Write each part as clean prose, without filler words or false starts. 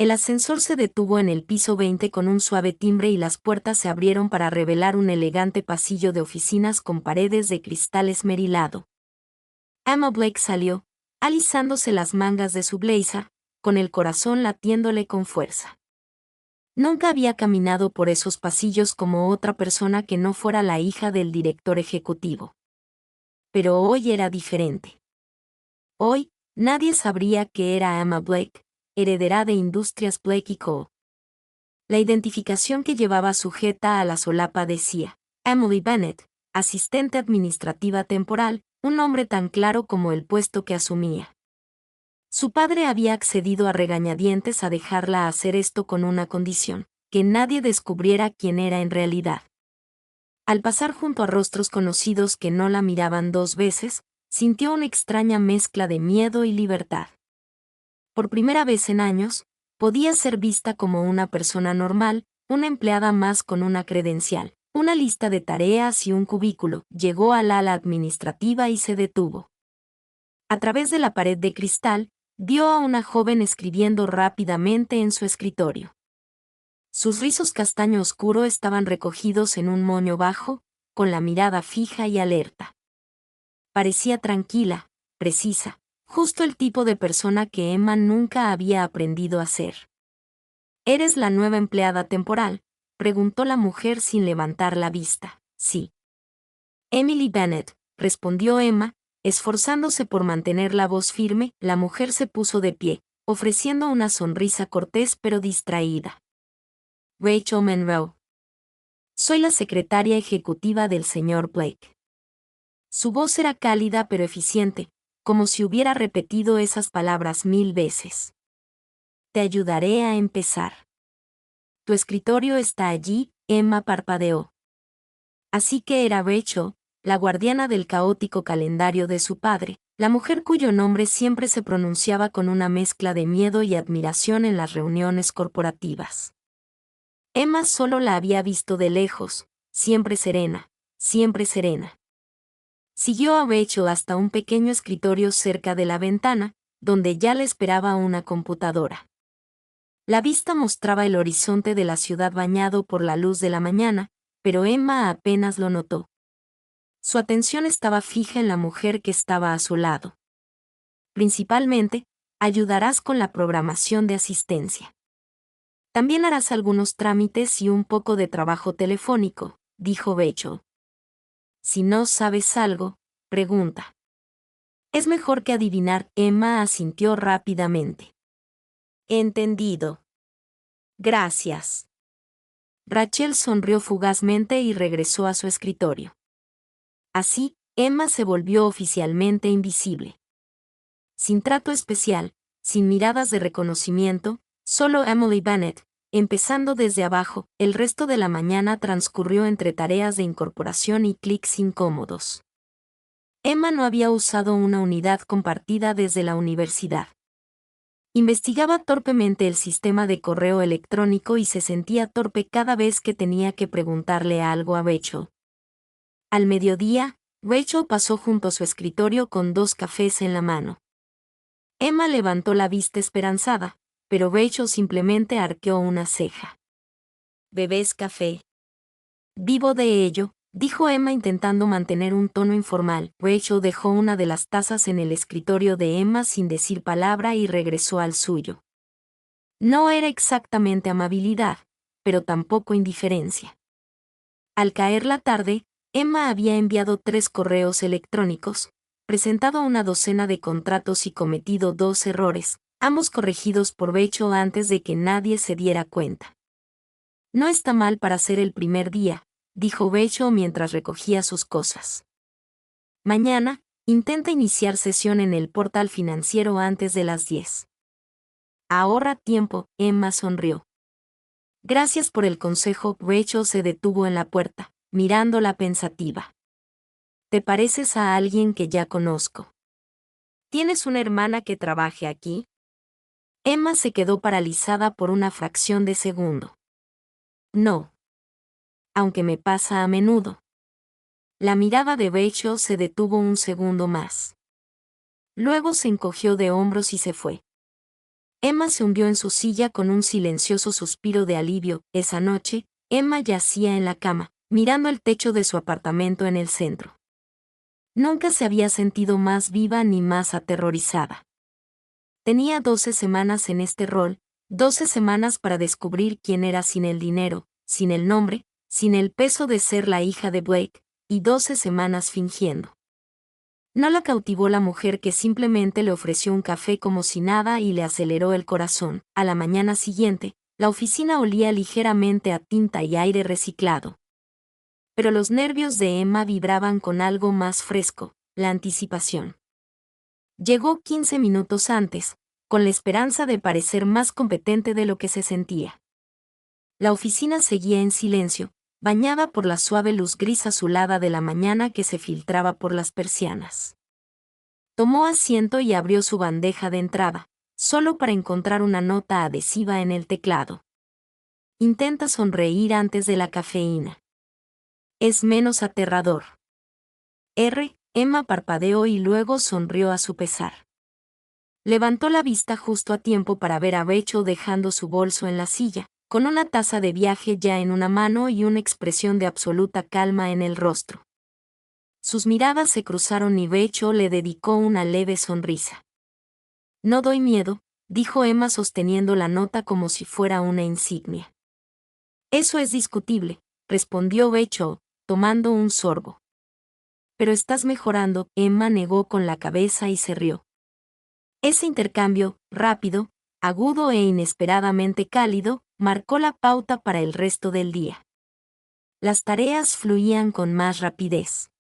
El ascensor se detuvo en el piso 20 con un suave timbre y las puertas se abrieron para revelar un elegante pasillo de oficinas con paredes de cristal esmerilado. Emma Blake salió, alisándose las mangas de su blazer, con el corazón latiéndole con fuerza. Nunca había caminado por esos pasillos como otra persona que no fuera la hija del director ejecutivo. Pero hoy era diferente. Hoy, nadie sabría que era Emma Blake, heredera de Industrias Blake & Co. La identificación que llevaba sujeta a la solapa decía, Emily Bennett, asistente administrativa temporal, un nombre tan claro como el puesto que asumía. Su padre había accedido a regañadientes a dejarla hacer esto con una condición, que nadie descubriera quién era en realidad. Al pasar junto a rostros conocidos que no la miraban dos veces, sintió una extraña mezcla de miedo y libertad. Por primera vez en años, podía ser vista como una persona normal, una empleada más con una credencial, una lista de tareas y un cubículo. Llegó al ala administrativa y se detuvo. A través de la pared de cristal, vio a una joven escribiendo rápidamente en su escritorio. Sus rizos castaño oscuro estaban recogidos en un moño bajo, con la mirada fija y alerta. Parecía tranquila, precisa, justo el tipo de persona que Emma nunca había aprendido a ser. ¿Eres la nueva empleada temporal?, preguntó la mujer sin levantar la vista. Sí. Emily Bennett, respondió Emma, esforzándose por mantener la voz firme. La mujer se puso de pie, ofreciendo una sonrisa cortés pero distraída. Rachel Monroe. Soy la secretaria ejecutiva del señor Blake. Su voz era cálida pero eficiente, como si hubiera repetido esas palabras 1000 veces. Te ayudaré a empezar. Tu escritorio está allí, Emma parpadeó. Así que era Rachel, la guardiana del caótico calendario de su padre, la mujer cuyo nombre siempre se pronunciaba con una mezcla de miedo y admiración en las reuniones corporativas. Emma solo la había visto de lejos, siempre serena, siempre serena. Siguió a Rachel hasta un pequeño escritorio cerca de la ventana, donde ya le esperaba una computadora. La vista mostraba el horizonte de la ciudad bañado por la luz de la mañana, pero Emma apenas lo notó. Su atención estaba fija en la mujer que estaba a su lado. Principalmente, ayudarás con la programación de asistencia. También harás algunos trámites y un poco de trabajo telefónico, dijo Rachel. Si no sabes algo, pregunta. Es mejor que adivinar. Emma asintió rápidamente. Entendido. Gracias. Rachel sonrió fugazmente y regresó a su escritorio. Así, Emma se volvió oficialmente invisible. Sin trato especial, sin miradas de reconocimiento, solo Emily Bennett, empezando desde abajo. El resto de la mañana transcurrió entre tareas de incorporación y clics incómodos. Emma no había usado una unidad compartida desde la universidad. Investigaba torpemente el sistema de correo electrónico y se sentía torpe cada vez que tenía que preguntarle algo a Rachel. Al mediodía, Rachel pasó junto a su escritorio con 2 cafés en la mano. Emma levantó la vista esperanzada, pero Rachel simplemente arqueó una ceja. ¿Bebes café? Vivo de ello, dijo Emma intentando mantener un tono informal. Rachel dejó una de las tazas en el escritorio de Emma sin decir palabra y regresó al suyo. No era exactamente amabilidad, pero tampoco indiferencia. Al caer la tarde, Emma había enviado 3 correos electrónicos, presentado una docena de contratos y cometido 2 errores, ambos corregidos por Rachel antes de que nadie se diera cuenta. No está mal para ser el primer día, dijo Rachel mientras recogía sus cosas. Mañana, intenta iniciar sesión en el portal financiero antes de las 10. Ahorra tiempo, Emma sonrió. Gracias por el consejo. Rachel se detuvo en la puerta, mirándola pensativa. ¿Te pareces a alguien que ya conozco? ¿Tienes una hermana que trabaje aquí? Emma se quedó paralizada por una fracción de segundo. No. Aunque me pasa a menudo. La mirada de Rachel se detuvo un segundo más. Luego se encogió de hombros y se fue. Emma se hundió en su silla con un silencioso suspiro de alivio. Esa noche, Emma yacía en la cama, mirando el techo de su apartamento en el centro. Nunca se había sentido más viva ni más aterrorizada. Tenía 12 semanas en este rol, 12 semanas para descubrir quién era sin el dinero, sin el nombre, sin el peso de ser la hija de Blake, y 12 semanas fingiendo. No la cautivó la mujer que simplemente le ofreció un café como si nada y le aceleró el corazón. A la mañana siguiente, la oficina olía ligeramente a tinta y aire reciclado. Pero los nervios de Emma vibraban con algo más fresco, la anticipación. Llegó 15 minutos antes, con la esperanza de parecer más competente de lo que se sentía. La oficina seguía en silencio, bañada por la suave luz gris azulada de la mañana que se filtraba por las persianas. Tomó asiento y abrió su bandeja de entrada, solo para encontrar una nota adhesiva en el teclado. Intenta sonreír antes de la cafeína. Es menos aterrador. Emma parpadeó y luego sonrió a su pesar. Levantó la vista justo a tiempo para ver a Rachel dejando su bolso en la silla, con una taza de viaje ya en una mano y una expresión de absoluta calma en el rostro. Sus miradas se cruzaron y Rachel le dedicó una leve sonrisa. No doy miedo, dijo Emma sosteniendo la nota como si fuera una insignia. Eso es discutible, respondió Rachel, tomando un sorbo. Pero estás mejorando, Emma negó con la cabeza y se rió. Ese intercambio, rápido, agudo e inesperadamente cálido, marcó la pauta para el resto del día. Las tareas fluían con más rapidez.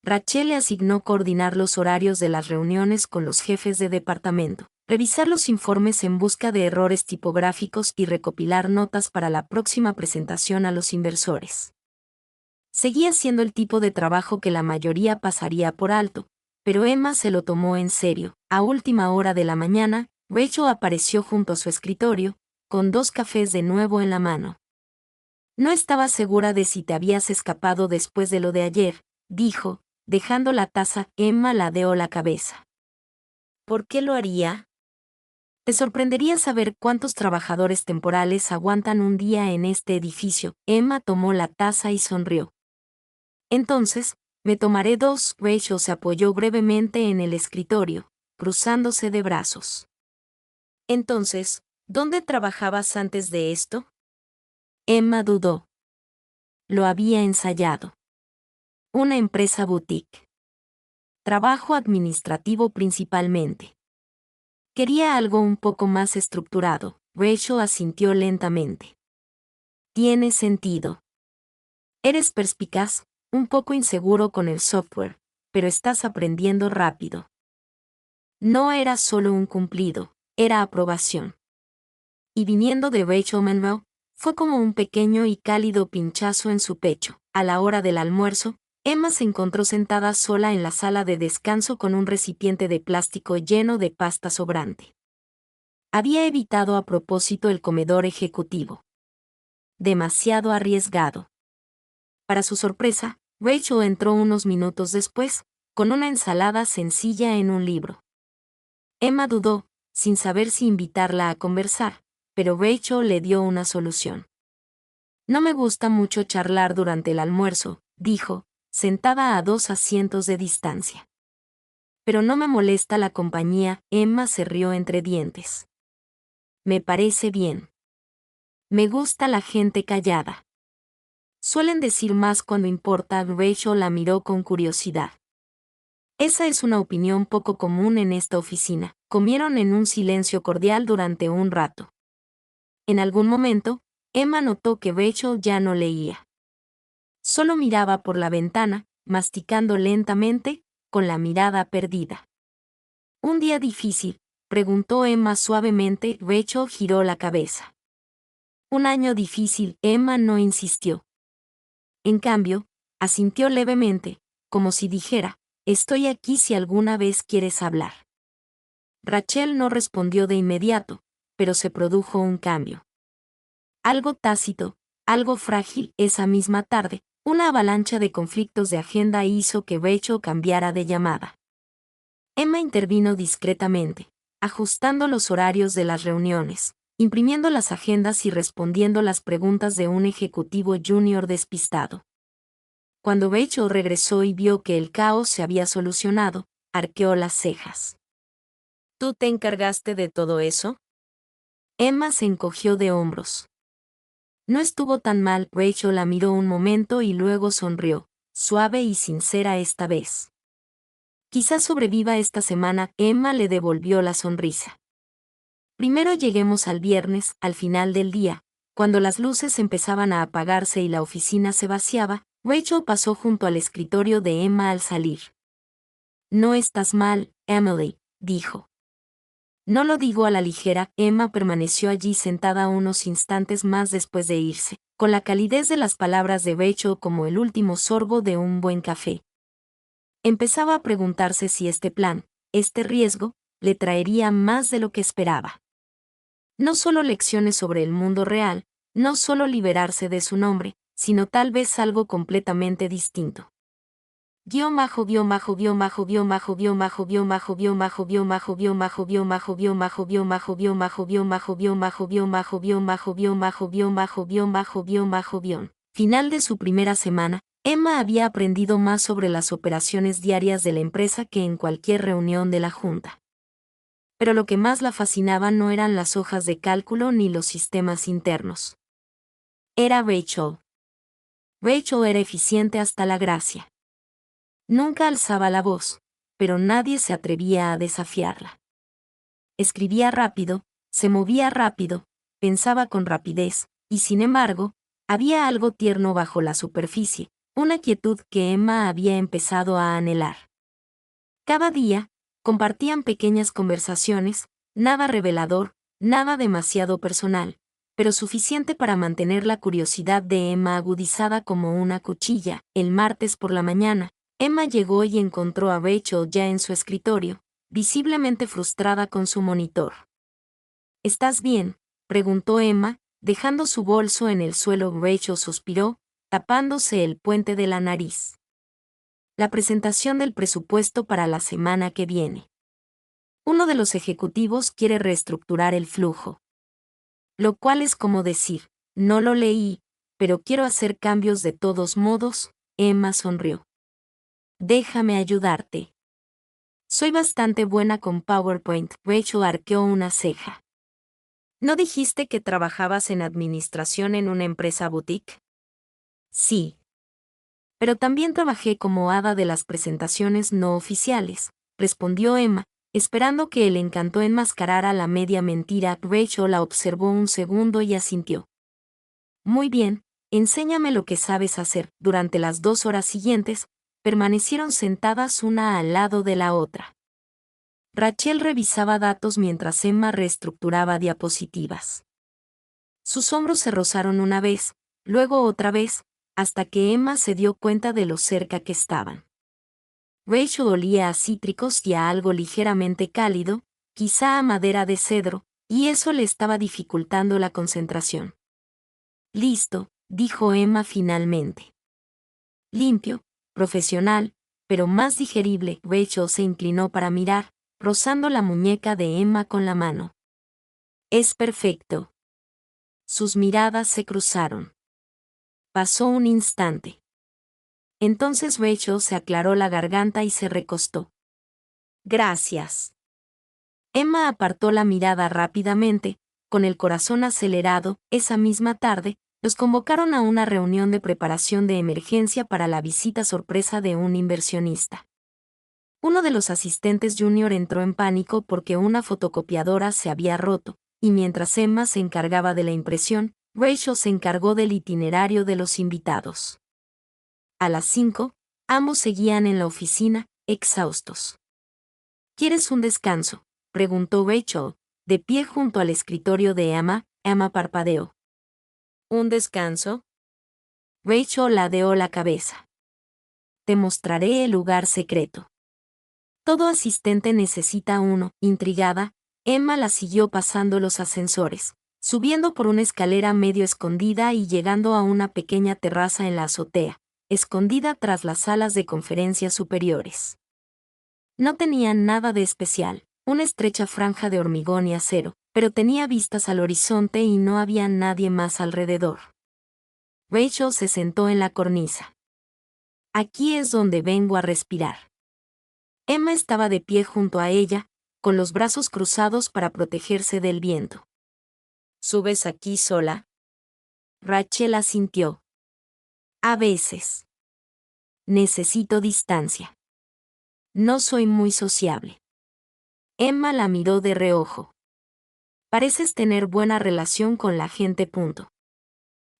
Rachel le asignó coordinar los horarios de las reuniones con los jefes de departamento, revisar los informes en busca de errores tipográficos y recopilar notas para la próxima presentación a los inversores. Seguía siendo el tipo de trabajo que la mayoría pasaría por alto, pero Emma se lo tomó en serio. A última hora de la mañana, Rachel apareció junto a su escritorio, con 2 cafés de nuevo en la mano. No estaba segura de si te habías escapado después de lo de ayer, dijo, dejando la taza. Emma ladeó la cabeza. ¿Por qué lo haría? Te sorprendería saber cuántos trabajadores temporales aguantan un día en este edificio. Emma tomó la taza y sonrió. Entonces, me tomaré 2. Rachel se apoyó brevemente en el escritorio, cruzándose de brazos. Entonces, ¿dónde trabajabas antes de esto? Emma dudó. Lo había ensayado. Una empresa boutique. Trabajo administrativo principalmente. Quería algo un poco más estructurado. Rachel asintió lentamente. Tiene sentido. Eres perspicaz, un poco inseguro con el software, pero estás aprendiendo rápido. No era solo un cumplido, era aprobación. Y viniendo de Rachel Monroe, fue como un pequeño y cálido pinchazo en su pecho. A la hora del almuerzo, Emma se encontró sentada sola en la sala de descanso con un recipiente de plástico lleno de pasta sobrante. Había evitado a propósito el comedor ejecutivo. Demasiado arriesgado. Para su sorpresa, Rachel entró unos minutos después, con una ensalada sencilla en un libro. Emma dudó, sin saber si invitarla a conversar, pero Rachel le dio una solución. No me gusta mucho charlar durante el almuerzo, dijo, sentada a 2 asientos de distancia. Pero no me molesta la compañía. Emma se rió entre dientes. Me parece bien. Me gusta la gente callada. Suelen decir más cuando importa. Rachel la miró con curiosidad. Esa es una opinión poco común en esta oficina. Comieron en un silencio cordial durante un rato. En algún momento, Emma notó que Rachel ya no leía. Solo miraba por la ventana, masticando lentamente, con la mirada perdida. ¿Un día difícil?, preguntó Emma suavemente. Rachel giró la cabeza. Un año difícil. Emma no insistió. En cambio, asintió levemente, como si dijera, estoy aquí si alguna vez quieres hablar. Rachel no respondió de inmediato, pero se produjo un cambio. Algo tácito, algo frágil. Esa misma tarde, una avalancha de conflictos de agenda hizo que Rachel cambiara de llamada. Emma intervino discretamente. ajustando los horarios de las reuniones, imprimiendo las agendas y respondiendo las preguntas de un ejecutivo junior despistado. Cuando Rachel regresó y vio que el caos se había solucionado, arqueó las cejas. ¿Tú te encargaste de todo eso? Emma se encogió de hombros. No estuvo tan mal. Rachel la miró un momento y luego sonrió, suave y sincera esta vez. Quizás sobreviva esta semana. Emma le devolvió la sonrisa. Primero lleguemos al viernes, al final del día, cuando las luces empezaban a apagarse y la oficina se vaciaba. Rachel pasó junto al escritorio de Emma al salir. No estás mal, Emily, dijo. No lo digo a la ligera. Emma permaneció allí sentada unos instantes más después de irse, con la calidez de las palabras de Rachel como el último sorbo de un buen café. Empezaba a preguntarse si este plan, este riesgo, le traería más de lo que esperaba. No solo lecciones sobre el mundo real, no solo liberarse de su nombre, sino tal vez algo completamente distinto. Final de su primera semana, Emma había aprendido más sobre las operaciones diarias de la empresa que en cualquier reunión de la junta. Pero lo que más la fascinaba no eran las hojas de cálculo ni los sistemas internos. Era Rachel. Rachel era eficiente hasta la gracia. Nunca alzaba la voz, pero nadie se atrevía a desafiarla. Escribía rápido, se movía rápido, pensaba con rapidez, y sin embargo, había algo tierno bajo la superficie, una quietud que Emma había empezado a anhelar. Cada día, compartían pequeñas conversaciones, nada revelador, nada demasiado personal, pero suficiente para mantener la curiosidad de Emma agudizada como una cuchilla. El martes por la mañana, Emma llegó y encontró a Rachel ya en su escritorio, visiblemente frustrada con su monitor. ¿Estás bien?, preguntó Emma, dejando su bolso en el suelo. Rachel suspiró, tapándose el puente de la nariz. La presentación del presupuesto para la semana que viene. Uno de los ejecutivos quiere reestructurar el flujo. Lo cual es como decir, no lo leí, pero quiero hacer cambios de todos modos. Emma sonrió. Déjame ayudarte. Soy bastante buena con PowerPoint. Rachel arqueó una ceja. ¿No dijiste que trabajabas en administración en una empresa boutique? Sí. Pero también trabajé como hada de las presentaciones no oficiales, respondió Emma, esperando que el encanto enmascarara la media mentira. Rachel la observó un segundo y asintió. Muy bien, enséñame lo que sabes hacer. Durante las 2 horas siguientes, permanecieron sentadas una al lado de la otra. Rachel revisaba datos mientras Emma reestructuraba diapositivas. Sus hombros se rozaron una vez, luego otra vez, hasta que Emma se dio cuenta de lo cerca que estaban. Rachel olía a cítricos y a algo ligeramente cálido, quizá a madera de cedro, y eso le estaba dificultando la concentración. Listo, dijo Emma finalmente. Limpio, profesional, pero más digerible. Rachel se inclinó para mirar, rozando la muñeca de Emma con la mano. Es perfecto. Sus miradas se cruzaron. Pasó un instante. Entonces Rachel se aclaró la garganta y se recostó. Gracias. Emma apartó la mirada rápidamente, con el corazón acelerado. Esa misma tarde, los convocaron a una reunión de preparación de emergencia para la visita sorpresa de un inversionista. Uno de los asistentes junior entró en pánico porque una fotocopiadora se había roto, y mientras Emma se encargaba de la impresión, Rachel se encargó del itinerario de los invitados. A las 5, ambos seguían en la oficina, exhaustos. ¿Quieres un descanso?, preguntó Rachel, de pie junto al escritorio de Emma. Emma parpadeó. ¿Un descanso? Rachel ladeó la cabeza. Te mostraré el lugar secreto. Todo asistente necesita uno. Intrigada, Emma la siguió pasando los ascensores, subiendo por una escalera medio escondida y llegando a una pequeña terraza en la azotea, escondida tras las salas de conferencias superiores. No tenían nada de especial, Una estrecha franja de hormigón y acero, pero tenía vistas al horizonte y no había nadie más alrededor. Rachel se sentó en la cornisa. Aquí es donde vengo a respirar. Emma estaba de pie junto a ella, con los brazos cruzados para protegerse del viento. ¿Subes aquí sola? Rachel asintió. A veces. Necesito distancia. No soy muy sociable. Emma la miró de reojo. Pareces tener buena relación con la gente.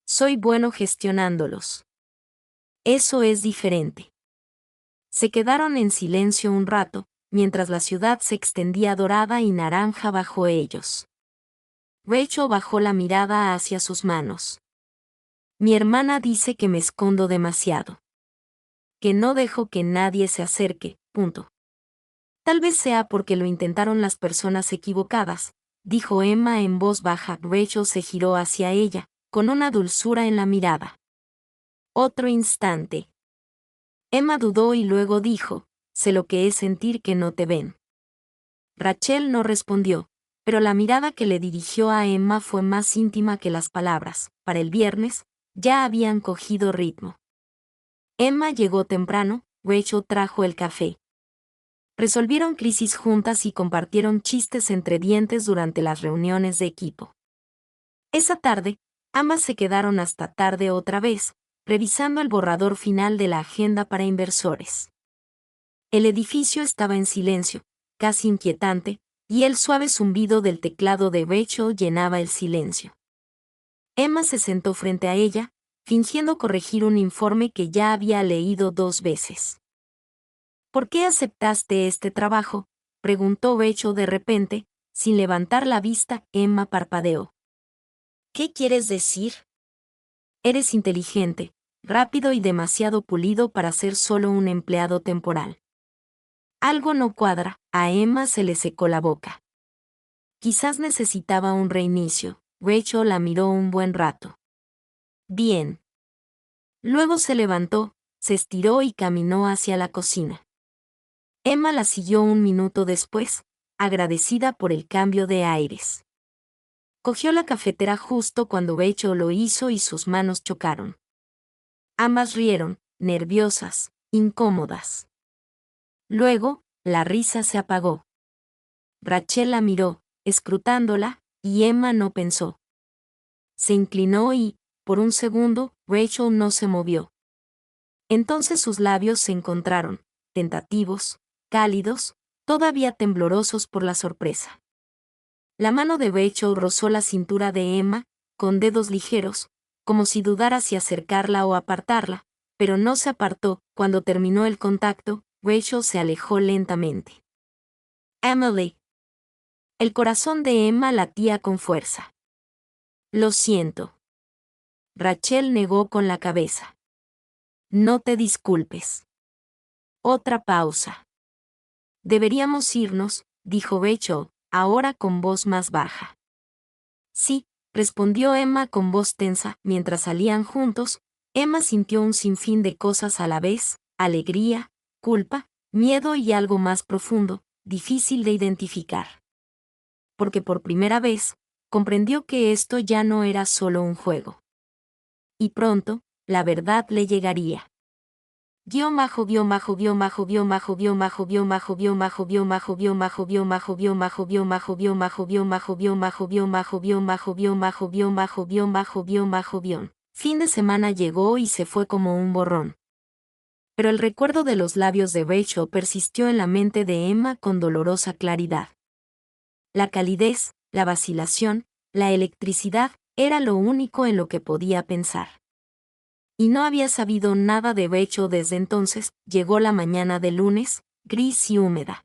Soy bueno gestionándolos. Eso es diferente. Se quedaron en silencio un rato, mientras la ciudad se extendía dorada y naranja bajo ellos. Rachel bajó la mirada hacia sus manos. Mi hermana dice que me escondo demasiado. Que no dejo que nadie se acerque. Tal vez sea porque lo intentaron las personas equivocadas, dijo Emma en voz baja. Rachel se giró hacia ella, con una dulzura en la mirada. Otro instante. Emma dudó y luego dijo, sé lo que es sentir que no te ven. Rachel no respondió, pero la mirada que le dirigió a Emma fue más íntima que las palabras. Para el viernes, ya habían cogido ritmo. Emma llegó temprano, Rachel trajo el café. Resolvieron crisis juntas y compartieron chistes entre dientes durante las reuniones de equipo. Esa tarde, ambas se quedaron hasta tarde otra vez, revisando el borrador final de la agenda para inversores. El edificio estaba en silencio, casi inquietante, y el suave zumbido del teclado de Rachel llenaba el silencio. Emma se sentó frente a ella, fingiendo corregir un informe que ya había leído 2 veces. ¿Por qué aceptaste este trabajo?, preguntó Rachel de repente, sin levantar la vista. Emma parpadeó. ¿Qué quieres decir? Eres inteligente, rápido y demasiado pulido para ser solo un empleado temporal. Algo no cuadra. A Emma se le secó la boca. Quizás necesitaba un reinicio. Rachel la miró un buen rato. Bien. Luego se levantó, se estiró y caminó hacia la cocina. Emma la siguió un minuto después, agradecida por el cambio de aires. Cogió la cafetera justo cuando Rachel lo hizo y sus manos chocaron. Ambas rieron, nerviosas, incómodas. Luego, la risa se apagó. Rachel la miró, escrutándola, y Emma no pensó. Se inclinó y, por un segundo, Rachel no se movió. Entonces sus labios se encontraron, tentativos, cálidos, todavía temblorosos por la sorpresa. La mano de Rachel rozó la cintura de Emma, con dedos ligeros, como si dudara si acercarla o apartarla, pero no se apartó. Cuando terminó el contacto, Rachel se alejó lentamente. Emily. El corazón de Emma latía con fuerza. Lo siento. Rachel negó con la cabeza. No te disculpes. Otra pausa. Deberíamos irnos, dijo Rachel, ahora con voz más baja. Sí, respondió Emma con voz tensa. Mientras salían juntos, Emma sintió un sinfín de cosas a la vez, alegría, culpa, miedo y algo más profundo, difícil de identificar. Porque por primera vez, comprendió que esto ya no era solo un juego. Y pronto, la verdad le llegaría. Fin de semana llegó y se fue como un borrón. Pero el recuerdo de los labios de Rachel persistió en la mente de Emma con dolorosa claridad. La calidez, la vacilación, la electricidad, era lo único en lo que podía pensar. Y no había sabido nada de Rachel desde entonces. Llegó la mañana del lunes, gris y húmeda.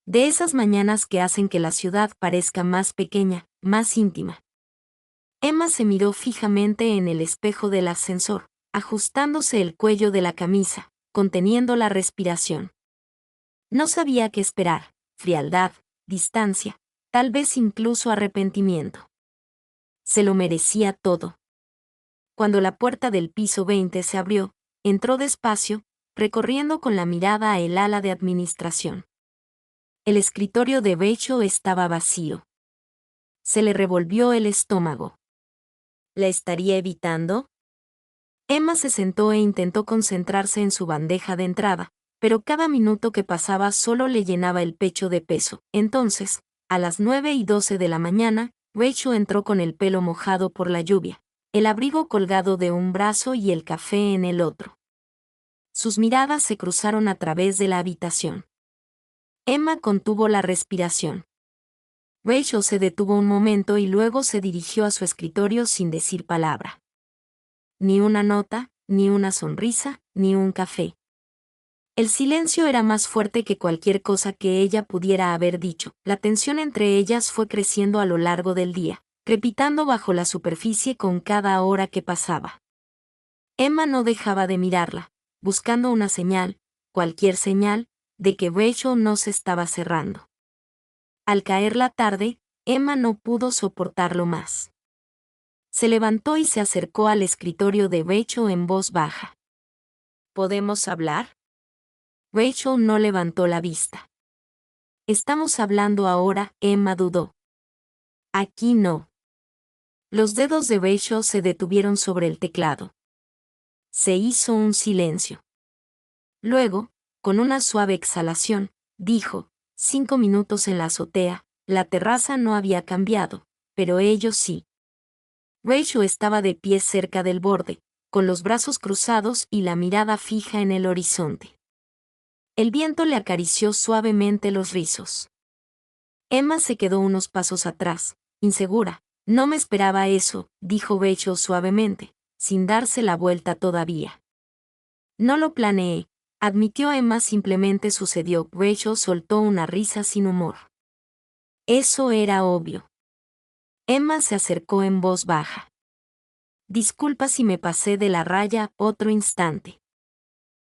De esas mañanas que hacen que la ciudad parezca más pequeña, más íntima. Emma se miró fijamente en el espejo del ascensor, ajustándose el cuello de la camisa, conteniendo la respiración. No sabía qué esperar: frialdad, distancia, tal vez incluso arrepentimiento. Se lo merecía todo. Cuando la puerta del piso 20 se abrió, entró despacio, recorriendo con la mirada el ala de administración. El escritorio de Rachel estaba vacío. Se le revolvió el estómago. ¿La estaría evitando? Emma se sentó e intentó concentrarse en su bandeja de entrada, pero cada minuto que pasaba solo le llenaba el pecho de peso. Entonces, a las 9:12 de la mañana, Rachel entró con el pelo mojado por la lluvia, el abrigo colgado de un brazo y el café en el otro. Sus miradas se cruzaron a través de la habitación. Emma contuvo la respiración. Rachel se detuvo un momento y luego se dirigió a su escritorio sin decir palabra. Ni una nota, ni una sonrisa, ni un café. El silencio era más fuerte que cualquier cosa que ella pudiera haber dicho. La tensión entre ellas fue creciendo a lo largo del día, crepitando bajo la superficie con cada hora que pasaba. Emma no dejaba de mirarla, buscando una señal, cualquier señal, de que Rachel no se estaba cerrando. Al caer la tarde, Emma no pudo soportarlo más. Se levantó y se acercó al escritorio de Rachel en voz baja. ¿Podemos hablar? Rachel no levantó la vista. Estamos hablando ahora, Emma dudó. Aquí no. Los dedos de Rachel se detuvieron sobre el teclado. Se hizo un silencio. Luego, con una suave exhalación, dijo, 5 minutos en la azotea, la terraza no había cambiado, pero ellos sí. Rachel estaba de pie cerca del borde, con los brazos cruzados y la mirada fija en el horizonte. El viento le acarició suavemente los rizos. Emma se quedó unos pasos atrás, insegura. No me esperaba eso, dijo Rachel suavemente, sin darse la vuelta todavía. No lo planeé, admitió Emma, simplemente sucedió. Rachel soltó una risa sin humor. Eso era obvio. Emma se acercó en voz baja. Disculpa si me pasé de la raya. Otro instante.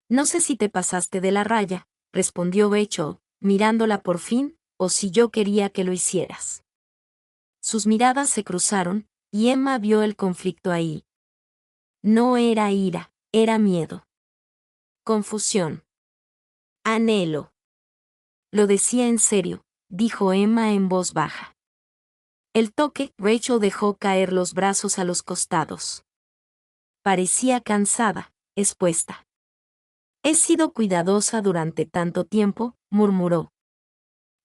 No sé si te pasaste de la raya, respondió Rachel, mirándola por fin, o si yo quería que lo hicieras. Sus miradas se cruzaron, y Emma vio el conflicto ahí. No era ira, era miedo. Confusión. Anhelo. Lo decía en serio, dijo Emma en voz baja. El toque, Rachel dejó caer los brazos a los costados. Parecía cansada, expuesta. He sido cuidadosa durante tanto tiempo, murmuró.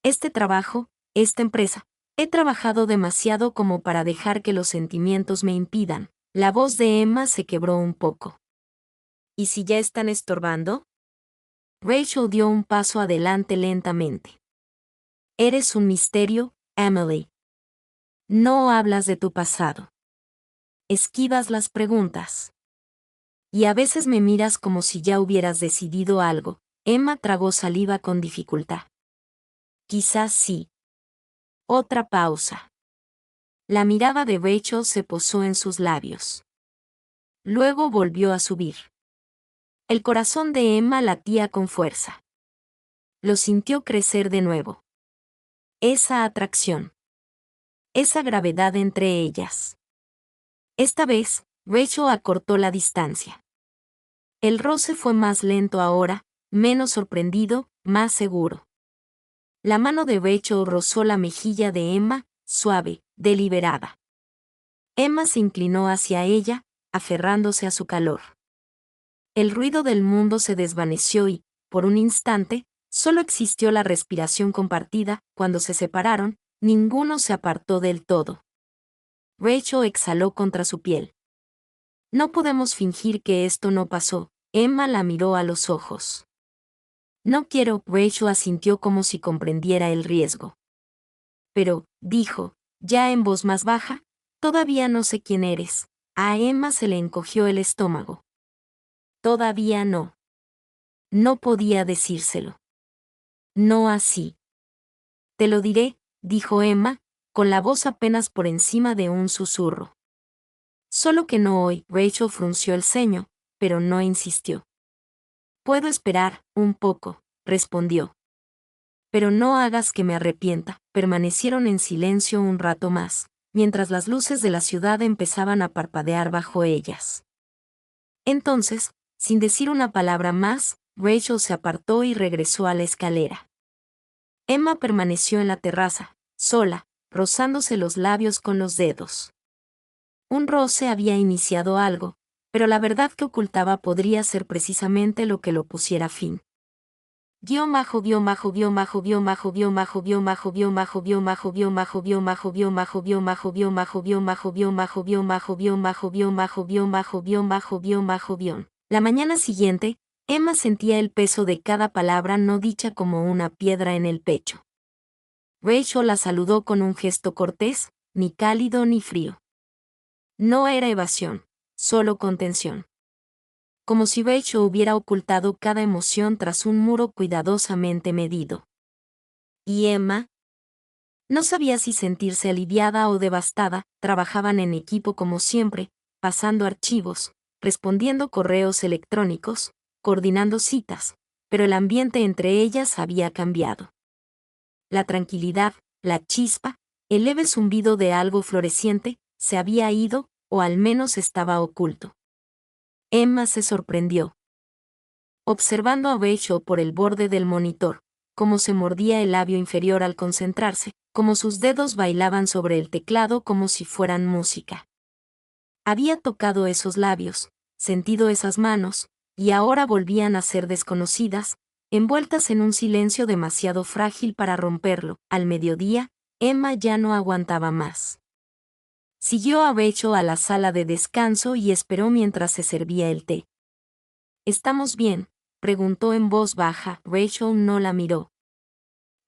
Este trabajo, esta empresa, he trabajado demasiado como para dejar que los sentimientos me impidan. La voz de Emma se quebró un poco. ¿Y si ya están estorbando? Rachel dio un paso adelante lentamente. Eres un misterio, Emily. No hablas de tu pasado. Esquivas las preguntas. Y a veces me miras como si ya hubieras decidido algo. Emma tragó saliva con dificultad. Quizás sí. Otra pausa. La mirada de Rachel se posó en sus labios. Luego volvió a subir. El corazón de Emma latía con fuerza. Lo sintió crecer de nuevo. Esa atracción. Esa gravedad entre ellas. Esta vez, Rachel acortó la distancia. El roce fue más lento ahora, menos sorprendido, más seguro. La mano de Rachel rozó la mejilla de Emma, suave, deliberada. Emma se inclinó hacia ella, aferrándose a su calor. El ruido del mundo se desvaneció y, por un instante, solo existió la respiración compartida. Cuando se separaron, ninguno se apartó del todo. Rachel exhaló contra su piel. No podemos fingir que esto no pasó. Emma la miró a los ojos. No quiero. Rachel asintió como si comprendiera el riesgo. Pero, dijo, ya en voz más baja, todavía no sé quién eres. A Emma se le encogió el estómago. Todavía no. No podía decírselo. No así. Te lo diré, dijo Emma, con la voz apenas por encima de un susurro. Solo que no hoy. Rachel frunció el ceño, pero no insistió. Puedo esperar, un poco, respondió. Pero no hagas que me arrepienta. Permanecieron en silencio un rato más, mientras las luces de la ciudad empezaban a parpadear bajo ellas. Entonces, sin decir una palabra más, Rachel se apartó y regresó a la escalera. Emma permaneció en la terraza, sola, rozándose los labios con los dedos. Un roce había iniciado algo, pero la verdad que ocultaba podría ser precisamente lo que lo pusiera fin. La mañana siguiente, Emma sentía el peso de cada palabra no dicha como una piedra en el pecho. Rachel la saludó con un gesto cortés, ni cálido ni frío. No era evasión, solo contención. Como si Rachel hubiera ocultado cada emoción tras un muro cuidadosamente medido. ¿Y Emma? No sabía si sentirse aliviada o devastada. Trabajaban en equipo como siempre, pasando archivos, respondiendo correos electrónicos, coordinando citas, pero el ambiente entre ellas había cambiado. La tranquilidad, la chispa, el leve zumbido de algo floreciente, se había ido, o al menos estaba oculto. Emma se sorprendió. Observando a Rachel por el borde del monitor, cómo se mordía el labio inferior al concentrarse, cómo sus dedos bailaban sobre el teclado como si fueran música. Había tocado esos labios, sentido esas manos, y ahora volvían a ser desconocidas, envueltas en un silencio demasiado frágil para romperlo. Al mediodía, Emma ya no aguantaba más. Siguió a Rachel a la sala de descanso y esperó mientras se servía el té. ¿Estamos bien?, preguntó en voz baja. Rachel no la miró.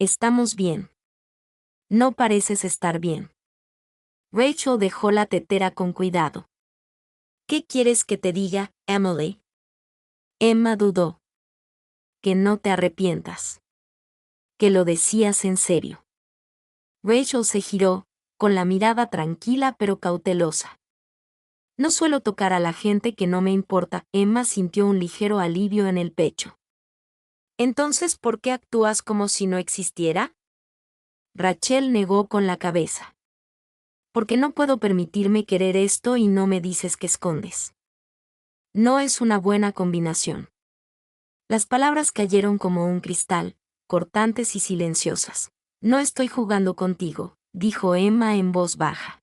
Estamos bien. No pareces estar bien. Rachel dejó la tetera con cuidado. ¿Qué quieres que te diga, Emily? Emma dudó. Que no te arrepientas. Que lo decías en serio. Rachel se giró, con la mirada tranquila pero cautelosa. No suelo tocar a la gente que no me importa. Emma sintió un ligero alivio en el pecho. ¿Entonces por qué actúas como si no existiera? Rachel negó con la cabeza. Porque no puedo permitirme querer esto y no me dices que escondes. No es una buena combinación. Las palabras cayeron como un cristal, cortantes y silenciosas. No estoy jugando contigo, dijo Emma en voz baja.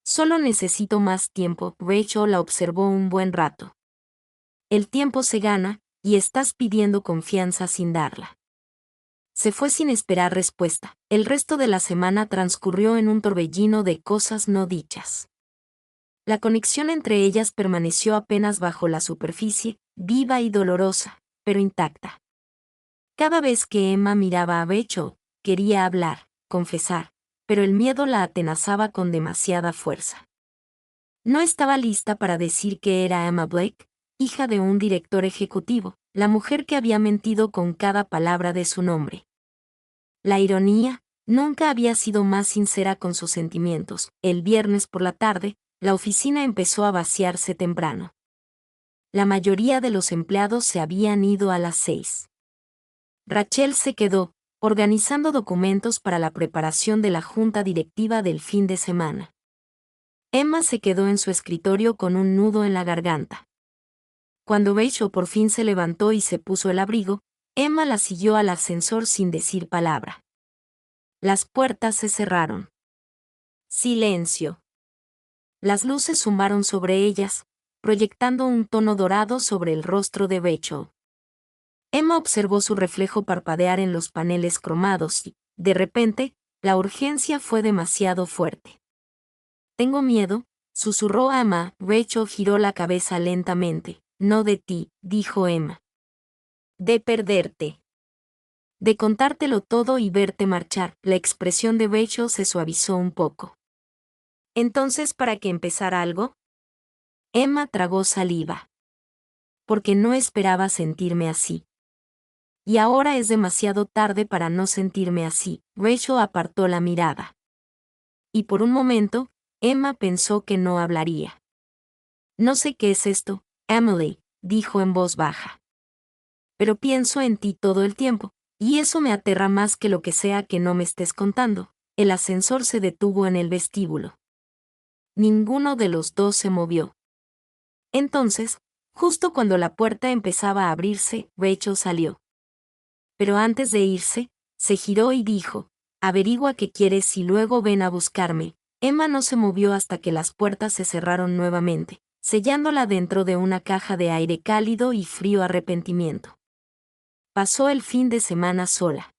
Solo necesito más tiempo. Rachel la observó un buen rato. El tiempo se gana, y estás pidiendo confianza sin darla. Se fue sin esperar respuesta. El resto de la semana transcurrió en un torbellino de cosas no dichas. La conexión entre ellas permaneció apenas bajo la superficie, viva y dolorosa, pero intacta. Cada vez que Emma miraba a Rachel, quería hablar, confesar, pero el miedo la atenazaba con demasiada fuerza. No estaba lista para decir que era Emma Blake, hija de un director ejecutivo, la mujer que había mentido con cada palabra de su nombre. La ironía, nunca había sido más sincera con sus sentimientos. El viernes por la tarde, la oficina empezó a vaciarse temprano. La mayoría de los empleados se habían ido a las 6. Rachel se quedó, organizando documentos para la preparación de la junta directiva del fin de semana. Emma se quedó en su escritorio con un nudo en la garganta. Cuando Rachel por fin se levantó y se puso el abrigo, Emma la siguió al ascensor sin decir palabra. Las puertas se cerraron. Silencio. Las luces zumbaron sobre ellas, proyectando un tono dorado sobre el rostro de Rachel. Emma observó su reflejo parpadear en los paneles cromados y, de repente, la urgencia fue demasiado fuerte. Tengo miedo, susurró Emma. Rachel giró la cabeza lentamente. No de ti, dijo Emma. De perderte. De contártelo todo y verte marchar. La expresión de Rachel se suavizó un poco. ¿Entonces para qué empezar algo? Emma tragó saliva. Porque no esperaba sentirme así. Y ahora es demasiado tarde para no sentirme así. Rachel apartó la mirada. Y por un momento, Emma pensó que no hablaría. No sé qué es esto, Emily, dijo en voz baja. Pero pienso en ti todo el tiempo, y eso me aterra más que lo que sea que no me estés contando. El ascensor se detuvo en el vestíbulo. Ninguno de los dos se movió. Entonces, justo cuando la puerta empezaba a abrirse, Rachel salió. Pero antes de irse, se giró y dijo, averigua qué quieres y luego ven a buscarme. Emma no se movió hasta que las puertas se cerraron nuevamente, sellándola dentro de una caja de aire cálido y frío arrepentimiento. Pasó el fin de semana sola.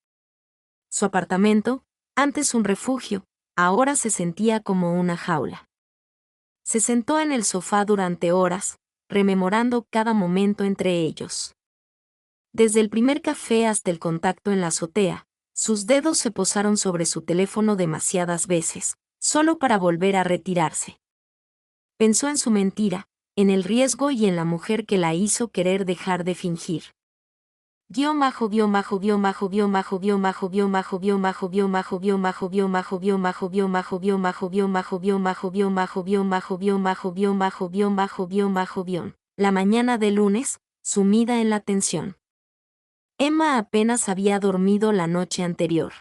Su apartamento, antes un refugio, ahora se sentía como una jaula. Se sentó en el sofá durante horas, rememorando cada momento entre ellos. Desde el primer café hasta el contacto en la azotea, sus dedos se posaron sobre su teléfono demasiadas veces, solo para volver a retirarse. Pensó en su mentira, en el riesgo y en la mujer que la hizo querer dejar de fingir. La mañana de lunes, sumida en la tensión. Emma apenas había dormido la noche anterior.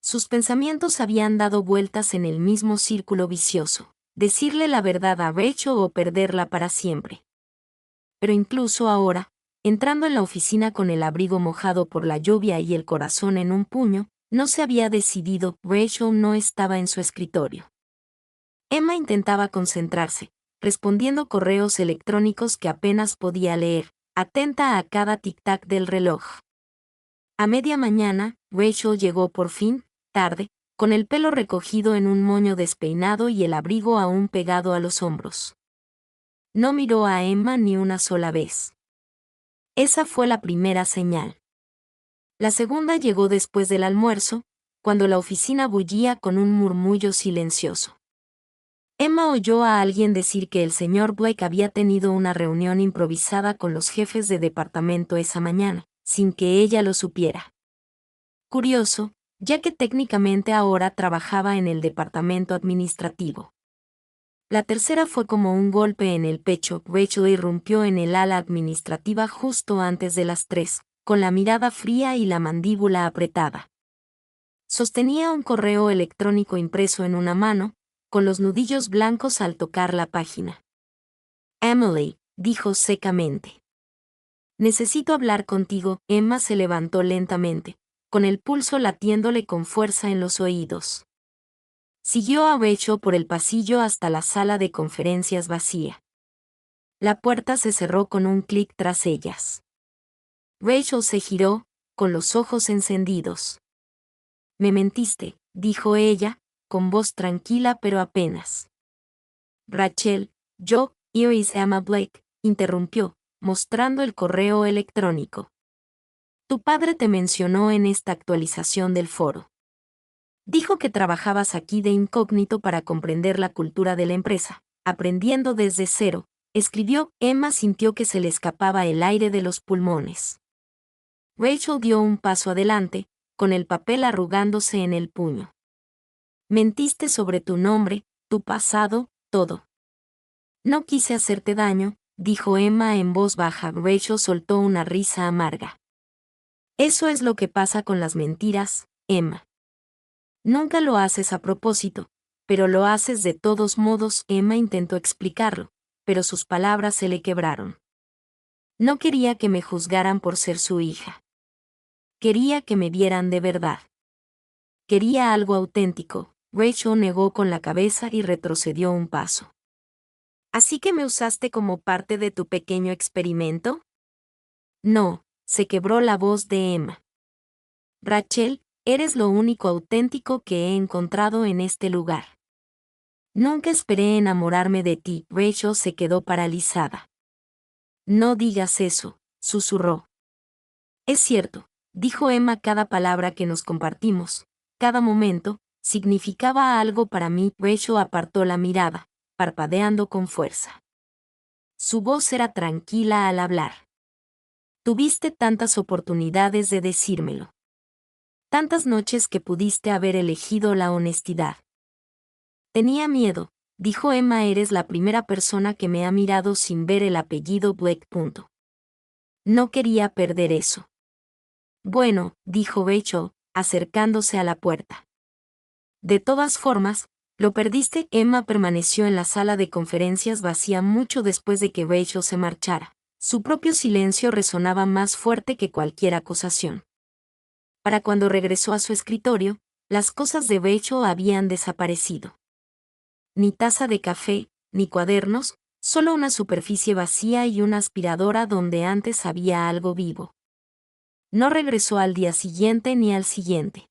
Sus pensamientos habían dado vueltas en el mismo círculo vicioso, decirle la verdad a Rachel o perderla para siempre. Pero incluso ahora, entrando en la oficina con el abrigo mojado por la lluvia y el corazón en un puño, no se había decidido. Rachel no estaba en su escritorio. Emma intentaba concentrarse, respondiendo correos electrónicos que apenas podía leer, atenta a cada tic-tac del reloj. A media mañana, Rachel llegó por fin, tarde, con el pelo recogido en un moño despeinado y el abrigo aún pegado a los hombros. No miró a Emma ni una sola vez. Esa fue la primera señal. La segunda llegó después del almuerzo, cuando la oficina bullía con un murmullo silencioso. Emma oyó a alguien decir que el señor Blake había tenido una reunión improvisada con los jefes de departamento esa mañana, sin que ella lo supiera. Curioso, ya que técnicamente ahora trabajaba en el departamento administrativo. La tercera fue como un golpe en el pecho. Rachel irrumpió en el ala administrativa justo antes de las 3, con la mirada fría y la mandíbula apretada. Sostenía un correo electrónico impreso en una mano, con los nudillos blancos al tocar la página. Emily, dijo secamente. Necesito hablar contigo. Emma se levantó lentamente, con el pulso latiéndole con fuerza en los oídos. Siguió a Rachel por el pasillo hasta la sala de conferencias vacía. La puerta se cerró con un clic tras ellas. Rachel se giró, con los ojos encendidos. Me mentiste, dijo ella, con voz tranquila pero apenas. Rachel, Iris Emma Blake, interrumpió, mostrando el correo electrónico. Tu padre te mencionó en esta actualización del foro. Dijo que trabajabas aquí de incógnito para comprender la cultura de la empresa, aprendiendo desde cero, escribió. Emma sintió que se le escapaba el aire de los pulmones. Rachel dio un paso adelante, con el papel arrugándose en el puño. Mentiste sobre tu nombre, tu pasado, todo. No quise hacerte daño, dijo Emma en voz baja. Rachel soltó una risa amarga. Eso es lo que pasa con las mentiras, Emma. Nunca lo haces a propósito, pero lo haces de todos modos. Emma intentó explicarlo, pero sus palabras se le quebraron. No quería que me juzgaran por ser su hija. Quería que me vieran de verdad. Quería algo auténtico. Rachel negó con la cabeza y retrocedió un paso. ¿Así que me usaste como parte de tu pequeño experimento? No, se quebró la voz de Emma. Rachel, eres lo único auténtico que he encontrado en este lugar. Nunca esperé enamorarme de ti. Rachel se quedó paralizada. No digas eso, susurró. Es cierto, dijo Emma, cada palabra que nos compartimos, cada momento, significaba algo para mí. Rachel apartó la mirada, parpadeando con fuerza. Su voz era tranquila al hablar. Tuviste tantas oportunidades de decírmelo. Tantas noches que pudiste haber elegido la honestidad. Tenía miedo, dijo Emma. Eres la primera persona que me ha mirado sin ver el apellido Blake. No quería perder eso. Bueno, dijo Rachel, acercándose a la puerta. De todas formas, lo perdiste. Emma permaneció en la sala de conferencias vacía mucho después de que Rachel se marchara. Su propio silencio resonaba más fuerte que cualquier acusación. Para cuando regresó a su escritorio, las cosas de Rachel habían desaparecido. Ni taza de café, ni cuadernos, solo una superficie vacía y una aspiradora donde antes había algo vivo. No regresó al día siguiente ni al siguiente.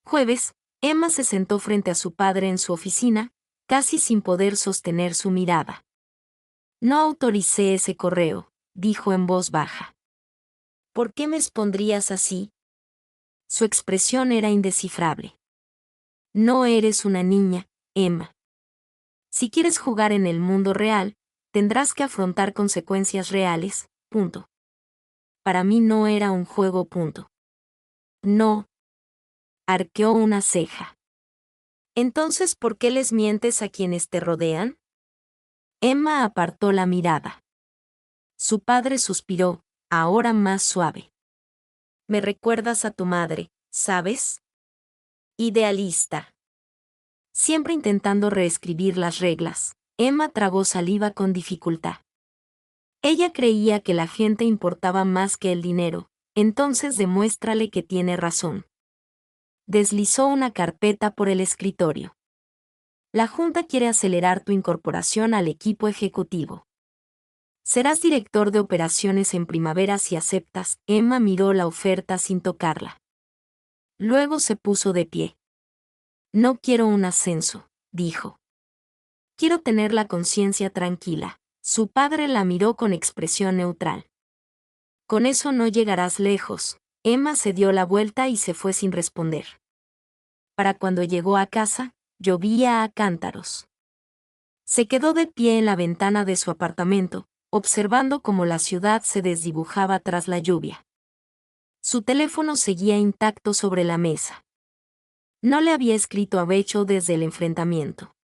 Jueves, Emma se sentó frente a su padre en su oficina, casi sin poder sostener su mirada. No autoricé ese correo, dijo en voz baja. ¿Por qué me expondrías así? Su expresión era indescifrable. No eres una niña, Emma. Si quieres jugar en el mundo real, tendrás que afrontar consecuencias reales, punto. Para mí no era un juego, punto. No. Arqueó una ceja. Entonces, ¿por qué les mientes a quienes te rodean? Emma apartó la mirada. Su padre suspiró, ahora más suave. Me recuerdas a tu madre, ¿sabes? Idealista. Siempre intentando reescribir las reglas, Emma tragó saliva con dificultad. Ella creía que la gente importaba más que el dinero, entonces demuéstrale que tiene razón. Deslizó una carpeta por el escritorio. La Junta quiere acelerar tu incorporación al equipo ejecutivo. Serás director de operaciones en primavera si aceptas. Emma miró la oferta sin tocarla. Luego se puso de pie. No quiero un ascenso, dijo. Quiero tener la conciencia tranquila. Su padre la miró con expresión neutral. Con eso no llegarás lejos. Emma se dio la vuelta y se fue sin responder. Para cuando llegó a casa, llovía a cántaros. Se quedó de pie en la ventana de su apartamento, observando cómo la ciudad se desdibujaba tras la lluvia. Su teléfono seguía intacto sobre la mesa. No le había escrito a Rachel desde el enfrentamiento.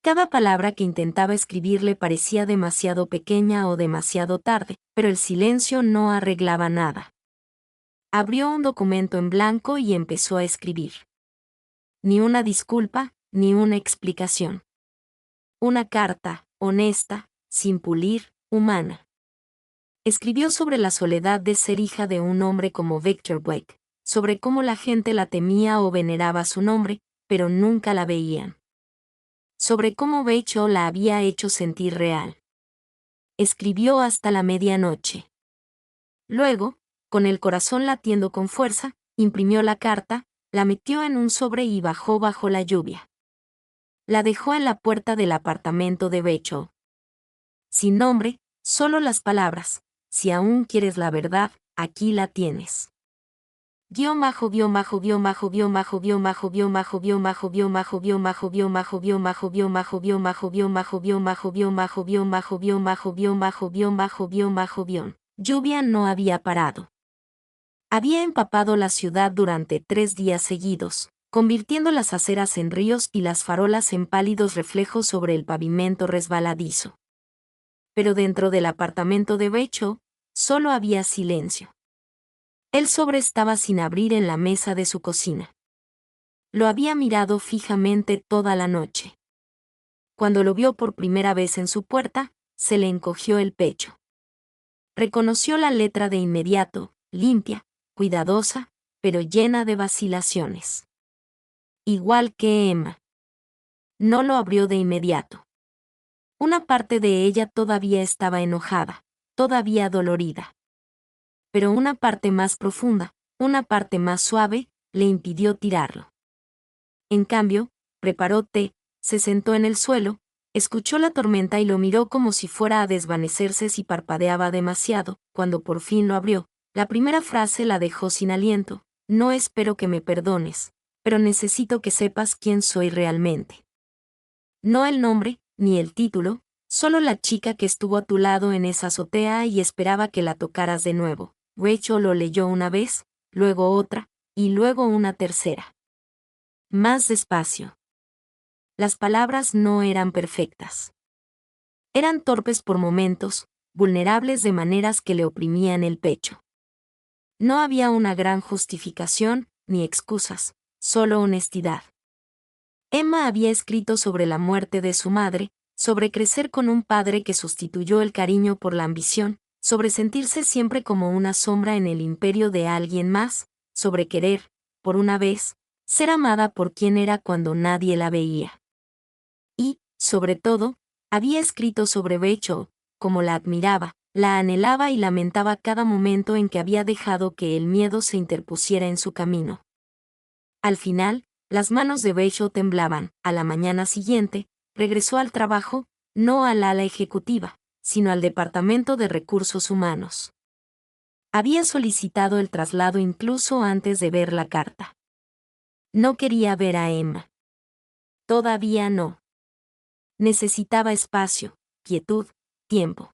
Cada palabra que intentaba escribirle parecía demasiado pequeña o demasiado tarde, pero el silencio no arreglaba nada. Abrió un documento en blanco y empezó a escribir. Ni una disculpa, ni una explicación. Una carta, honesta, sin pulir, humana. Escribió sobre la soledad de ser hija de un hombre como Victor Blake, sobre cómo la gente la temía o veneraba su nombre, pero nunca la veían. Sobre cómo Rachel la había hecho sentir real. Escribió hasta la medianoche. Luego, con el corazón latiendo con fuerza, imprimió la carta, la metió en un sobre y bajó bajo la lluvia. La dejó en la puerta del apartamento de Rachel. Sin nombre, solo las palabras. Si aún quieres la verdad, aquí la tienes. Lluvia no había parado. Había empapado la ciudad durante 3 días seguidos, convirtiendo las aceras en ríos y las farolas en pálidos reflejos sobre el pavimento resbaladizo. Pero dentro del apartamento de Rachel, solo había silencio. El sobre estaba sin abrir en la mesa de su cocina. Lo había mirado fijamente toda la noche. Cuando lo vio por primera vez en su puerta, se le encogió el pecho. Reconoció la letra de inmediato, limpia, cuidadosa, pero llena de vacilaciones. Igual que Emma. No lo abrió de inmediato. Una parte de ella todavía estaba enojada, todavía dolorida. Pero una parte más profunda, una parte más suave, le impidió tirarlo. En cambio, preparó té, se sentó en el suelo, escuchó la tormenta y lo miró como si fuera a desvanecerse si parpadeaba demasiado. Cuando por fin lo abrió, la primera frase la dejó sin aliento. No espero que me perdones, pero necesito que sepas quién soy realmente. No el nombre, ni el título, solo la chica que estuvo a tu lado en esa azotea y esperaba que la tocaras de nuevo. Rachel lo leyó una vez, luego otra, y luego una tercera. Más despacio. Las palabras no eran perfectas. Eran torpes por momentos, vulnerables de maneras que le oprimían el pecho. No había una gran justificación, ni excusas, solo honestidad. Emma había escrito sobre la muerte de su madre, sobre crecer con un padre que sustituyó el cariño por la ambición, sobre sentirse siempre como una sombra en el imperio de alguien más, sobre querer, por una vez, ser amada por quien era cuando nadie la veía. Y, sobre todo, había escrito sobre Rachel, como la admiraba, la anhelaba y lamentaba cada momento en que había dejado que el miedo se interpusiera en su camino. Al final, las manos de Rachel temblaban. A la mañana siguiente, regresó al trabajo, no al ala ejecutiva, sino al Departamento de Recursos Humanos. Había solicitado el traslado incluso antes de ver la carta. No quería ver a Emma. Todavía no. Necesitaba espacio, quietud, tiempo.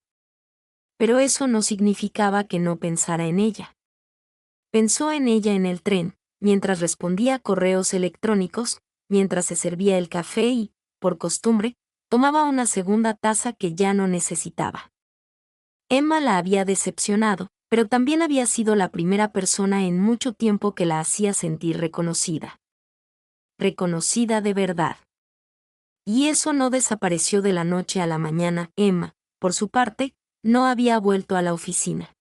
Pero eso no significaba que no pensara en ella. Pensó en ella en el tren, mientras respondía a correos electrónicos, mientras se servía el café y, por costumbre, tomaba una segunda taza que ya no necesitaba. Emma la había decepcionado, pero también había sido la primera persona en mucho tiempo que la hacía sentir reconocida. Reconocida de verdad. Y eso no desapareció de la noche a la mañana. Emma, por su parte, no había vuelto a la oficina.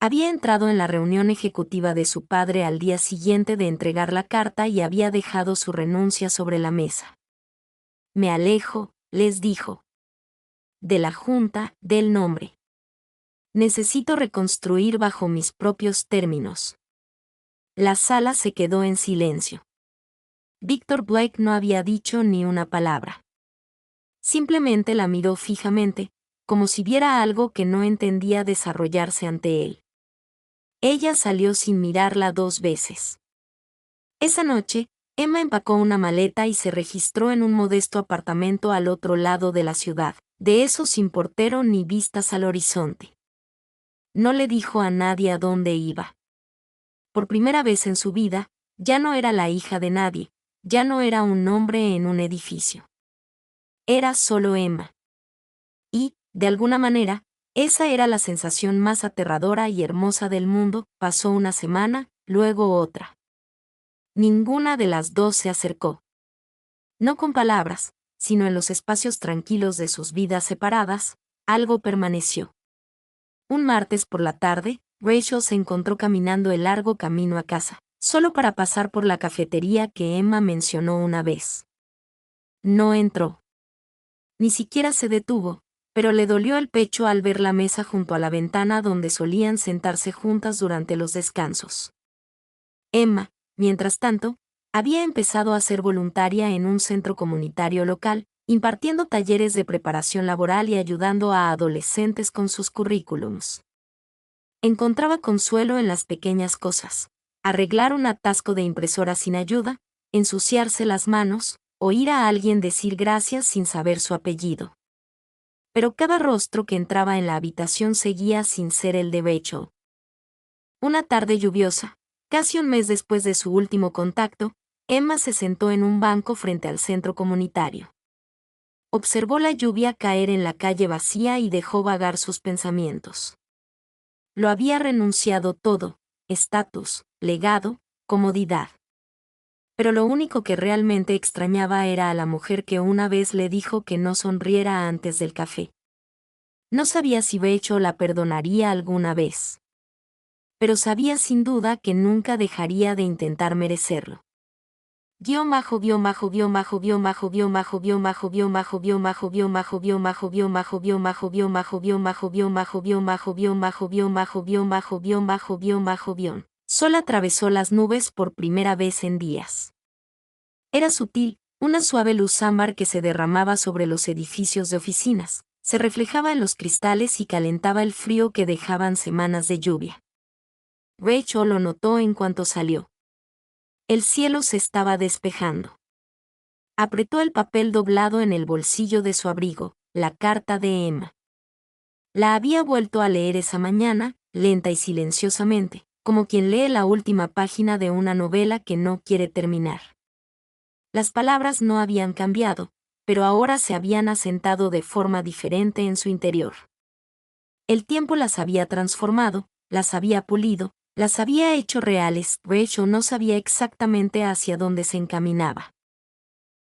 Había entrado en la reunión ejecutiva de su padre al día siguiente de entregar la carta y había dejado su renuncia sobre la mesa. Me alejo, les dijo. De la junta, del nombre. Necesito reconstruir bajo mis propios términos. La sala se quedó en silencio. Víctor Blake no había dicho ni una palabra. Simplemente la miró fijamente, como si viera algo que no entendía desarrollarse ante él. Ella salió sin mirarla 2 veces. Esa noche, Emma empacó una maleta y se registró en un modesto apartamento al otro lado de la ciudad, de esos sin portero ni vistas al horizonte. No le dijo a nadie a dónde iba. Por primera vez en su vida, ya no era la hija de nadie, ya no era un nombre en un edificio. Era solo Emma. Y, de alguna manera, esa era la sensación más aterradora y hermosa del mundo. Pasó una semana, luego otra. Ninguna de las dos se acercó. No con palabras, sino en los espacios tranquilos de sus vidas separadas, algo permaneció. Un martes por la tarde, Rachel se encontró caminando el largo camino a casa, solo para pasar por la cafetería que Emma mencionó una vez. No entró. Ni siquiera se detuvo, pero le dolió el pecho al ver la mesa junto a la ventana donde solían sentarse juntas durante los descansos. Emma, mientras tanto, había empezado a ser voluntaria en un centro comunitario local, impartiendo talleres de preparación laboral y ayudando a adolescentes con sus currículums. Encontraba consuelo en las pequeñas cosas: arreglar un atasco de impresora sin ayuda, ensuciarse las manos, oír a alguien decir gracias sin saber su apellido. Pero cada rostro que entraba en la habitación seguía sin ser el de Rachel. Una tarde lluviosa, casi un mes después de su último contacto, Emma se sentó en un banco frente al centro comunitario. Observó la lluvia caer en la calle vacía y dejó vagar sus pensamientos. Lo había renunciado todo: estatus, legado, comodidad. Pero lo único que realmente extrañaba era a la mujer que una vez le dijo que no sonriera antes del café. No sabía si Rachel la perdonaría alguna vez. Pero sabía sin duda que nunca dejaría de intentar merecerlo. Sol atravesó las nubes por primera vez en días. Era sutil, una suave luz ámbar que se derramaba sobre los edificios de oficinas, se reflejaba en los cristales y calentaba el frío que dejaban semanas de lluvia. Rachel lo notó en cuanto salió. El cielo se estaba despejando. Apretó el papel doblado en el bolsillo de su abrigo, la carta de Emma. La había vuelto a leer esa mañana, lenta y silenciosamente, como quien lee la última página de una novela que no quiere terminar. Las palabras no habían cambiado, pero ahora se habían asentado de forma diferente en su interior. El tiempo las había transformado, las había pulido, las había hecho reales. Rachel no sabía exactamente hacia dónde se encaminaba.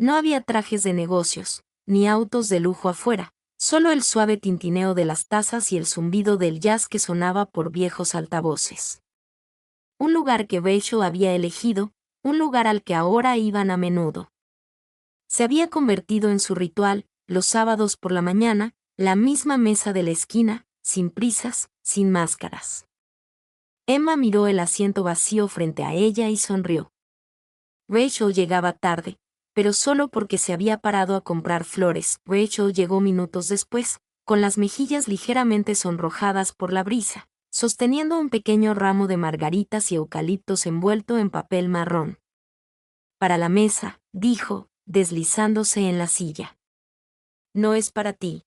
No había trajes de negocios, ni autos de lujo afuera, solo el suave tintineo de las tazas y el zumbido del jazz que sonaba por viejos altavoces. Un lugar que Rachel había elegido, un lugar al que ahora iban a menudo. Se había convertido en su ritual, los sábados por la mañana, la misma mesa de la esquina, sin prisas, sin máscaras. Emma miró el asiento vacío frente a ella y sonrió. Rachel llegaba tarde, pero solo porque se había parado a comprar flores. Rachel llegó minutos después, con las mejillas ligeramente sonrojadas por la brisa, sosteniendo un pequeño ramo de margaritas y eucaliptos envuelto en papel marrón. Para la mesa, dijo, deslizándose en la silla. No es para ti.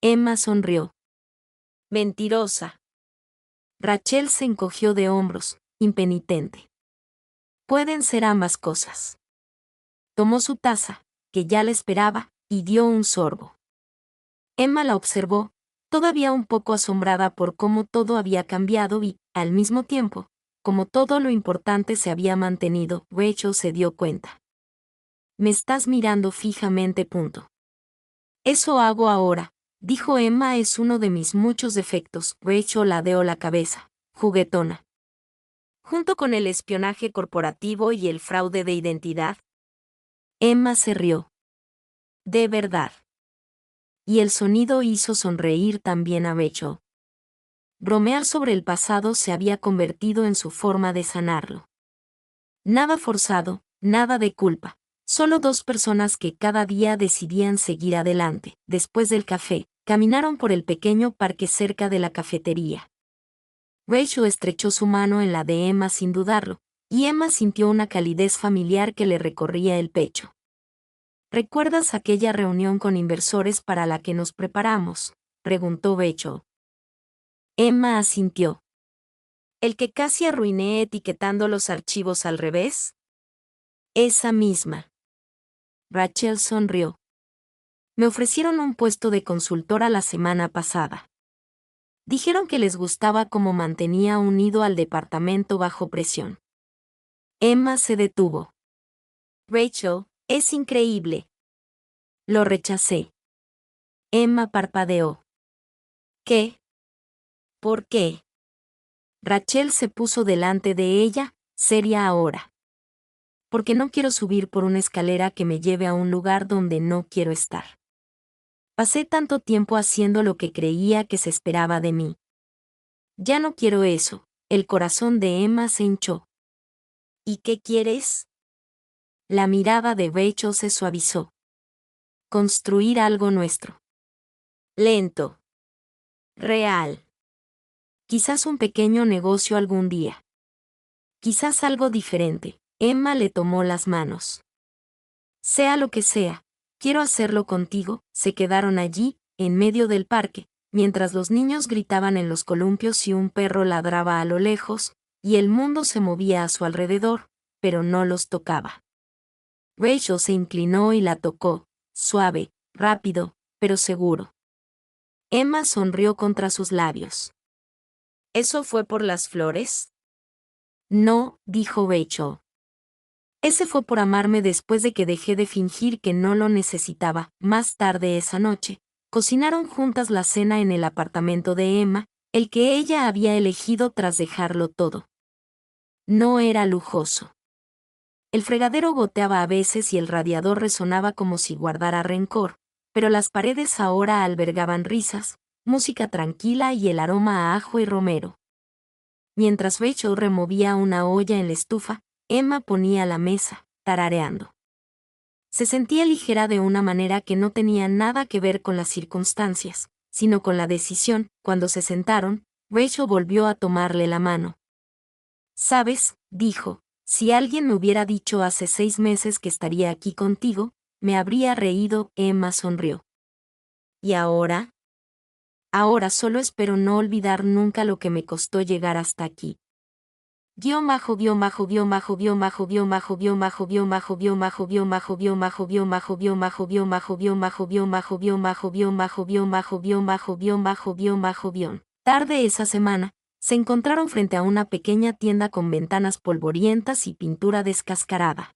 Emma sonrió. Mentirosa. Rachel se encogió de hombros, impenitente. Pueden ser ambas cosas. Tomó su taza, que ya la esperaba, y dio un sorbo. Emma la observó, todavía un poco asombrada por cómo todo había cambiado y, al mismo tiempo, como todo lo importante se había mantenido. Rachel se dio cuenta. Me estás mirando fijamente. Eso hago ahora, dijo Emma. Es uno de mis muchos defectos. Rachel ladeó la cabeza, juguetona. Junto con el espionaje corporativo y el fraude de identidad. Emma se rió. De verdad. Y el sonido hizo sonreír también a Rachel. Bromear sobre el pasado se había convertido en su forma de sanarlo. Nada forzado, nada de culpa, solo dos personas que cada día decidían seguir adelante. Después del café, caminaron por el pequeño parque cerca de la cafetería. Rachel estrechó su mano en la de Emma sin dudarlo, y Emma sintió una calidez familiar que le recorría el pecho. ¿Recuerdas aquella reunión con inversores para la que nos preparamos?, preguntó Rachel. Emma asintió. ¿El que casi arruiné etiquetando los archivos al revés? Esa misma. Rachel sonrió. Me ofrecieron un puesto de consultora la semana pasada. Dijeron que les gustaba cómo mantenía unido al departamento bajo presión. Emma se detuvo. Rachel, es increíble. Lo rechacé. Emma parpadeó. ¿Qué? ¿Por qué? Rachel se puso delante de ella, seria ahora. Porque no quiero subir por una escalera que me lleve a un lugar donde no quiero estar. Pasé tanto tiempo haciendo lo que creía que se esperaba de mí. Ya no quiero eso. El corazón de Emma se hinchó. ¿Y qué quieres? La mirada de Rachel se suavizó. Construir algo nuestro. Lento. Real. Quizás un pequeño negocio algún día. Quizás algo diferente. Emma le tomó las manos. Sea lo que sea, quiero hacerlo contigo. Se quedaron allí, en medio del parque, mientras los niños gritaban en los columpios y un perro ladraba a lo lejos, y el mundo se movía a su alrededor, pero no los tocaba. Rachel se inclinó y la tocó, suave, rápido, pero seguro. Emma sonrió contra sus labios. ¿Eso fue por las flores? No, dijo Rachel. Ese fue por amarme después de que dejé de fingir que no lo necesitaba. Más tarde esa noche, cocinaron juntas la cena en el apartamento de Emma, el que ella había elegido tras dejarlo todo. No era lujoso. El fregadero goteaba a veces y el radiador resonaba como si guardara rencor, pero las paredes ahora albergaban risas, música tranquila y el aroma a ajo y romero. Mientras Rachel removía una olla en la estufa, Emma ponía la mesa, tarareando. Se sentía ligera de una manera que no tenía nada que ver con las circunstancias, sino con la decisión. Cuando se sentaron, Rachel volvió a tomarle la mano. «¿Sabes?», dijo, «si alguien me hubiera dicho hace 6 meses que estaría aquí contigo, me habría reído». Emma sonrió. «¿Y ahora?». «Ahora solo espero no olvidar nunca lo que me costó llegar hasta aquí». Tarde esa semana, se encontraron frente a una pequeña tienda con ventanas polvorientas y pintura descascarada.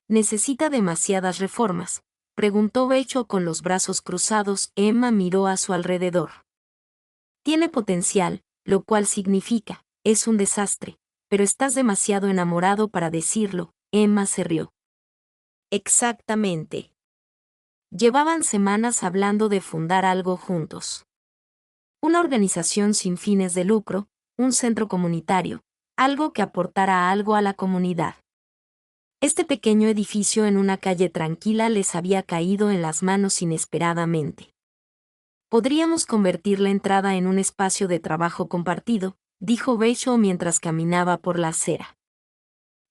Necesita demasiadas reformas, preguntó Rachel con los brazos cruzados. Emma miró a su alrededor. Tiene potencial, lo cual significa, es un desastre, pero estás demasiado enamorado para decirlo. Emma se rió. Exactamente. Llevaban semanas hablando de fundar algo juntos. Una organización sin fines de lucro, un centro comunitario, algo que aportara algo a la comunidad. Este pequeño edificio en una calle tranquila les había caído en las manos inesperadamente. Podríamos convertir la entrada en un espacio de trabajo compartido, dijo Rachel mientras caminaba por la acera.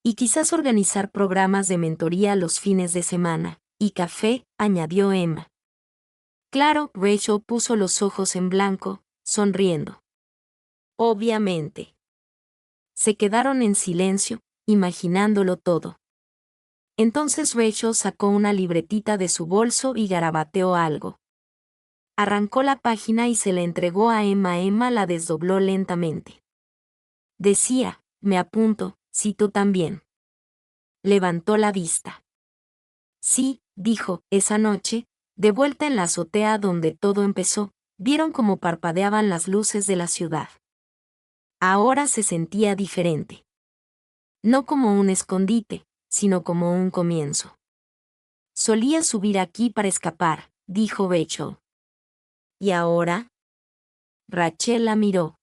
Y quizás organizar programas de mentoría los fines de semana, y café, añadió Emma. Claro, Rachel puso los ojos en blanco, sonriendo. Obviamente. Se quedaron en silencio, imaginándolo todo. Entonces Rachel sacó una libretita de su bolso y garabateó algo. Arrancó la página y se la entregó a Emma. Emma la desdobló lentamente. Decía, me apunto, si tú también. Levantó la vista. Sí, dijo, esa noche, de vuelta en la azotea donde todo empezó, vieron cómo parpadeaban las luces de la ciudad. Ahora se sentía diferente. No como un escondite, sino como un comienzo. Solía subir aquí para escapar, dijo Rachel. ¿Y ahora? Rachel la miró.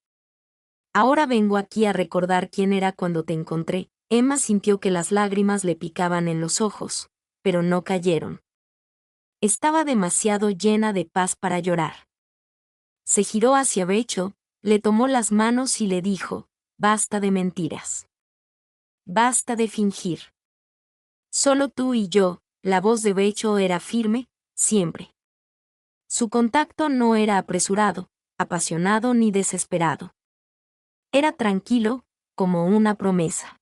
Ahora vengo aquí a recordar quién era cuando te encontré. Emma sintió que las lágrimas le picaban en los ojos, pero no cayeron. Estaba demasiado llena de paz para llorar. Se giró hacia Rachel, le tomó las manos y le dijo, basta de mentiras. Basta de fingir. Solo tú y yo. La voz de Rachel era firme, siempre. Su contacto no era apresurado, apasionado ni desesperado. Era tranquilo, como una promesa.